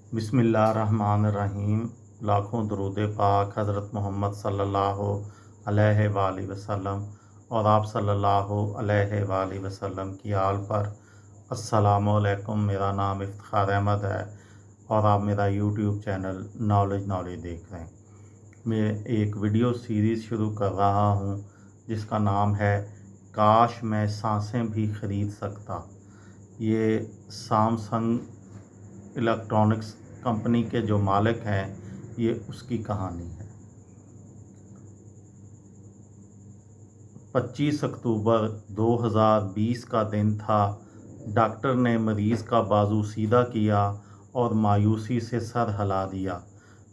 बिस्मिल्लाहिर्रहमानिर्रहीम। लाखों दरूद पाक हज़रत मोहम्मद सल्लल्लाहु अलैहि वसल्लम और आप सल्लल्लाहु अलैहि वसल्लम की आल पर। अस्सलामु अलैकुम। मेरा नाम इफ्तिखार अहमद है और आप मेरा यूट्यूब चैनल नॉलेज देख रहे हैं। मैं एक वीडियो सीरीज़ शुरू कर रहा हूँ जिसका नाम है काश मैं सांसें भी खरीद सकता। ये सैमसंग इलेक्ट्रॉनिक्स कंपनी के जो मालिक हैं, ये उसकी कहानी है। 25 अक्टूबर 2020 का दिन था। डॉक्टर ने मरीज़ का बाजू सीधा किया और मायूसी से सर हिला दिया।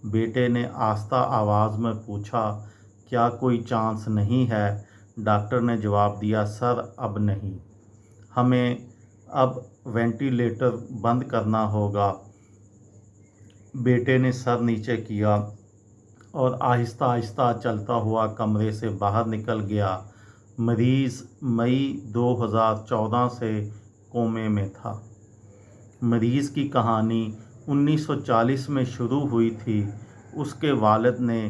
बेटे ने आहिस्ता आवाज़ में पूछा, क्या कोई चांस नहीं है? डॉक्टर ने जवाब दिया, सर अब नहीं, हमें अब वेंटिलेटर बंद करना होगा। बेटे ने सर नीचे किया और आहिस्ता आहिस्ता चलता हुआ कमरे से बाहर निकल गया। मरीज़ मई 2014 से कोमे में था। मरीज़ की कहानी 1940 में शुरू हुई थी। उसके वालिद ने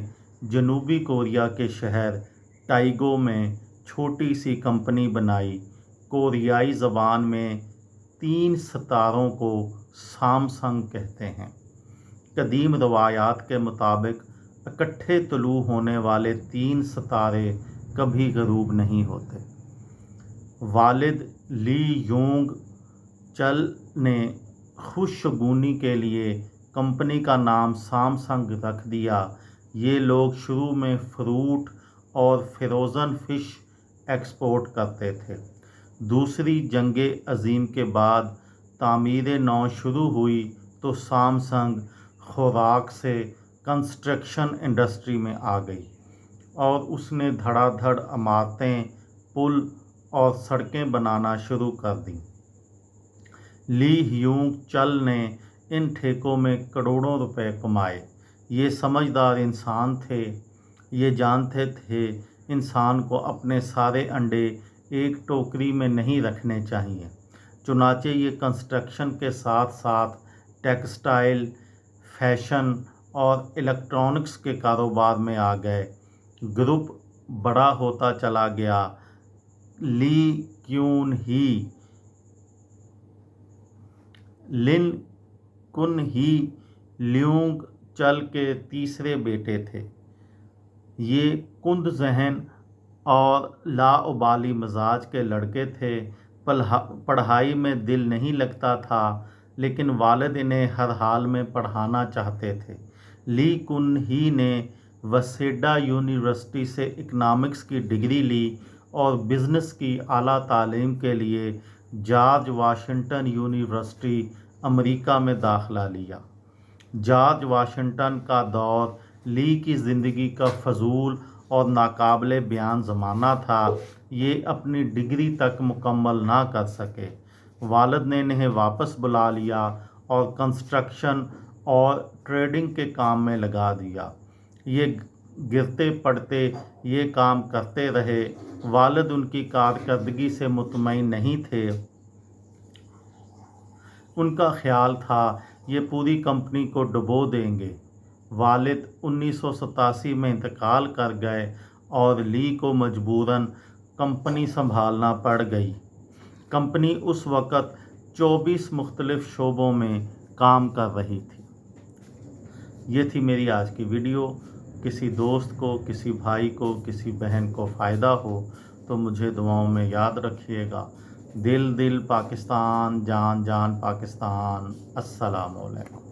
जनूबी कोरिया के शहर टाइगो में छोटी सी कंपनी बनाई। कोरियाई ज़बान में 3 सितारों को सैमसंग कहते हैं। कदीम रवायात के मुताबिक इकट्ठे तुलू होने वाले 3 सितारे कभी गरूब नहीं होते। वालिद ली यूंग चल ने खुशगुनी के लिए कंपनी का नाम सैमसंग रख दिया। ये लोग शुरू में फ्रूट और फ्रोज़न फ़िश एक्सपोर्ट करते थे। दूसरी जंग अज़ीम के बाद तामीर नौ शुरू हुई तो सैमसंग खुराक से कंस्ट्रक्शन इंडस्ट्री में आ गई और उसने धड़ाधड़ इमारतें, पुल और सड़कें बनाना शुरू कर दी। ली ह्यूंग चल ने इन ठेकों में करोड़ों रुपए कमाए। ये समझदार इंसान थे। ये जानते थे इंसान को अपने सारे अंडे एक टोकरी में नहीं रखने चाहिए। चुनाचे ये कंस्ट्रक्शन के साथ साथ टेक्सटाइल, फैशन और इलेक्ट्रॉनिक्स के कारोबार में आ गए। ग्रुप बड़ा होता चला गया। ली क्यून ही, लिन कुन ही ल्यूंग चल के तीसरे बेटे थे। ये कुंद ज़हन और लाउबाली मिजाज के लड़के थे। पढ़ाई में दिल नहीं लगता था, लेकिन वालिद इन्हें हर हाल में पढ़ाना चाहते थे। ली कुन ही ने वसेडा यूनिवर्सिटी से इकनॉमिक्स की डिग्री ली और बिज़नेस की आला तालीम के लिए जॉर्ज वाशिंगटन यूनिवर्सिटी अमेरिका में दाखिला लिया। जॉर्ज वाशिंगटन का दौर ली की ज़िंदगी का फजूल और नाकाबिले बयान ज़माना था। ये अपनी डिग्री तक मुकम्मल ना कर सके। वालिद ने इन्हें वापस बुला लिया और कंस्ट्रक्शन और ट्रेडिंग के काम में लगा दिया। ये गिरते पड़ते ये काम करते रहे। वालिद उनकी कारकर्दगी से मुतमईन नहीं थे। उनका ख्याल था ये पूरी कंपनी को डुबो देंगे। वालिद 1987 में इंतकाल कर गए और ली को मजबूरन कंपनी संभालना पड़ गई। कंपनी उस वक़्त 24 मुख्तलिफ शोबों में काम कर रही थी। ये थी मेरी आज की वीडियो। किसी दोस्त को, किसी भाई को, किसी बहन को फ़ायदा हो तो मुझे दुआओं में याद रखिएगा। दिल दिल पाकिस्तान, जान जान पाकिस्तान। अस्सलामु अलैकुम।